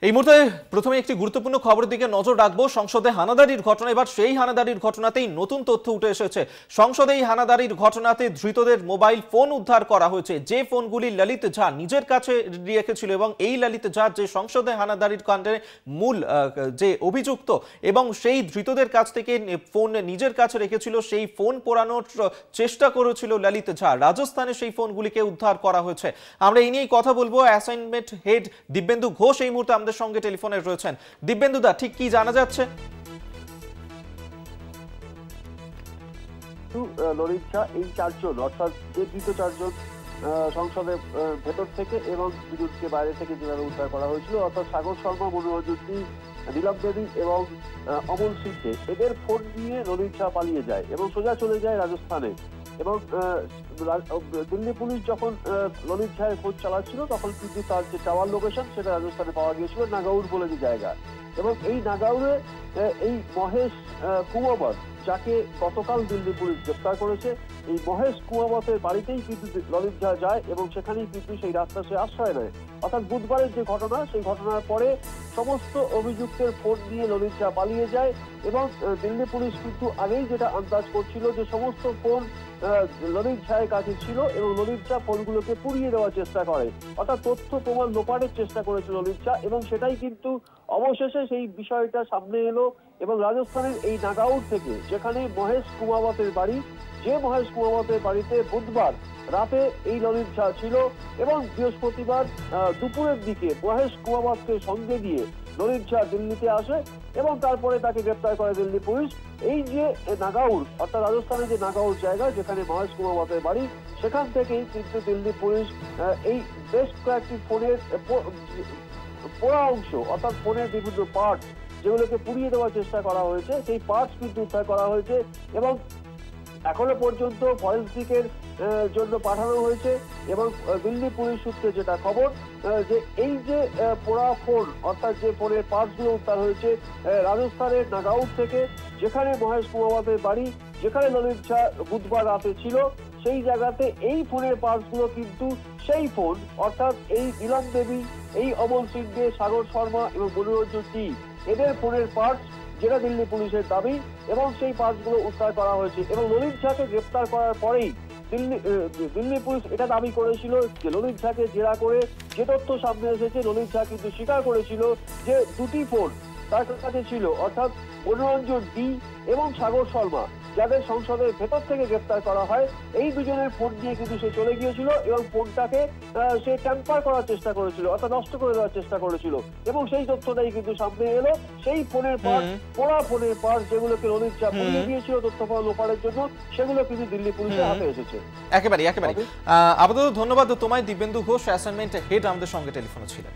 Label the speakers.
Speaker 1: এই মুহূর্তে প্রথমে একটি গুরুত্বপূর্ণ খবরের দিকে নজর রাখবো। সংসদে হানাদারির ঘটনা, এবার সেই হানাদারির ঘটনাতেই নতুন তথ্য উঠে এসেছে। সংসদে এই হানাদারির ঘটনাতে ধৃতদের মোবাইল ফোন উদ্ধার করা হয়েছে, যে ফোনগুলি ললিত ঝা নিজের কাছে রেখেছিল, এবং এই ললিত ঝা যে সংসদে হানাদারির কাণ্ডে মূল যে অভিযুক্ত এবং সেই ধৃতদের কাছ থেকে ফোন নিজের কাছে রেখেছিল, সেই ফোন পোড়ানোর চেষ্টা করেছিল ললিত ঝা। রাজস্থানে সেই ফোনগুলিকে উদ্ধার করা হয়েছে। আমরা এই নিয়েই কথা বলবো। অ্যাসাইনমেন্ট হেড দিব্যেন্দু ঘোষ এই মুহূর্তে আমাদের সঙ্গে টেলিফোনে রয়েছেন। দিব্যেন্দু দা, ঠিক কি জানা যাচ্ছে?
Speaker 2: ললিত ঝা এই চারজন, অর্থাৎ যে ধৃত চারজন সংসদের ভেতর থেকে এবং বিদ্যুৎকে বাইরে থেকে যেভাবে উদ্ধার করা হয়েছিল, অর্থাৎ সাগর শর্মা, মনোরঞ্জন দি, নীলম দেবী এবং অমল সিংকে, এদের ফোন নিয়ে ললিত ঝা পালিয়ে যায় এবং সোজা চলে যায় রাজস্থানে। এবং দিল্লি পুলিশ যখন ললিত ঝায়ের খোঁজ চালাচ্ছিল, তখন কিন্তু তার যে টাওয়ার লোকেশন সেটা রাজস্থানে পাওয়া গিয়েছিল, নাগাউর বলে যে জায়গা। এবং এই নাগাউরে এই মহেশ কুমাবত, যাকে গতকাল দিল্লি পুলিশ গ্রেপ্তার করেছে, এই মহেশ কুমাবতের বাড়িতেই কিন্তু ললিত ঝা যায় এবং সেখানেই কিন্তু সেই রাস্তা সে আশ্রয় নেয়। অর্থাৎ বুধবারের যে ঘটনা, সেই ঘটনার পরে সমস্ত অভিযুক্তের ফোন নিয়ে ললিত ঝা পালিয়ে যায়। এবং দিল্লি পুলিশ কিন্তু আগেই যেটা আন্দাজ করছিল যে সমস্ত ফোন ললিত ঝায়ের কাছে ছিল এবং ললিত ঝা ফোনগুলোকে পুড়িয়ে দেওয়ার চেষ্টা করে, অর্থাৎ তথ্য প্রমাণ লোপাটের চেষ্টা করেছিল ললিত ঝা। এবং সেটাই কিন্তু অবশেষে সেই বিষয়টা সামনে এলো। এবং রাজস্থানের এই নাগাউর থেকে, যেখানে মহেশ কুমাবতের বাড়ি, যে মহেশ কুমাবতের বাড়িতে বুধবার রাতে এই ললিত ঝা ছিল এবং বৃহস্পতিবার দুপুরের দিকে মহেশ কুমাবতকে সঙ্গে দিয়ে ললিত ঝা দিল্লিতে আসে এবং তারপরে তাকে গ্রেপ্তার করে দিল্লি পুলিশ। এই যে নাগাউর, অর্থাৎ রাজস্থানের যে নাগাউর জায়গা, যেখানে মহেশ কুমাবতের বাড়ি, সেখান থেকেই কিন্তু দিল্লি পুলিশ এই বেশ কয়েকটি ফোনের পোড়া অংশ, অর্থাৎ ফোনের বিভিন্ন পার্টস যেগুলোকে পুড়িয়ে দেওয়ার চেষ্টা করা হয়েছে, সেই পার্টস কিন্তু উদ্ধার করা হয়েছে এবং এখনো পর্যন্ত ফরেন্সিকের জন্য পাঠানো হয়েছে। এবং দিল্লি পুলিশ সূত্রে যেটা খবর, যে এই যে পোড়া ফোন, অর্থাৎ যে ফোনের পার্টস গুলো উদ্ধার হয়েছে রাজস্থানের নাগাউর থেকে, যেখানে মহেশ কুমাবতের বাড়ি, যেখানে ললিত ঝা বুধবার রাতে ছিল, সেই জায়গাতে এই ফোনের পার্টস গুলো কিন্তু সেই ফোন, অর্থাৎ এই নীলম দেবী, এই অমল সিংকে, সাগর শর্মা এবং মনোরঞ্জন দি, এদের ফোনের পার্টস, যেটা দিল্লি পুলিশের দাবি। এবং সেই পার্টসগুলো উদ্ধার করা হয়েছে। এবং ললিত ঝাকে গ্রেপ্তার করার পরেই দিল্লি পুলিশ এটা দাবি করেছিল যে ললিত ঝাকে জেরা করে যে তথ্য সামনে এসেছে, ললিত ঝা কিন্তু স্বীকার করেছিল যে দুটি ফোন তার কাছে ছিল, অর্থাৎ মনোরঞ্জন দি এবং সাগর শর্মা, যাদের সংসদের ভেতর থেকে গ্রেপ্তার করা হয়, এই দুজনের ফোন দিয়ে কিন্তু সে চলে গিয়েছিল এবং ফোনটাকে সে ট্যাম্পার করার চেষ্টা করেছিল, অর্থাৎ নষ্ট করে দেওয়ার চেষ্টা করেছিল। এবং সেই তথ্যটাই কিন্তু সামনে এলো। সেই ফোনের পার্ট, পোড়া ফোনের পার্ট, যেগুলোকে ললিত ঝা পুড়িয়ে দিয়েছিল তথ্য লোপাটের জন্য, সেগুলো কিন্তু দিল্লি পুলিশের হাতে এসেছে।
Speaker 1: একেবারে আপাতত ধন্যবাদ তোমায় দিব্যেন্দু ঘোষ, অ্যাসাইনমেন্ট হেড, আমাদের সঙ্গে টেলিফোনে ছিলেন।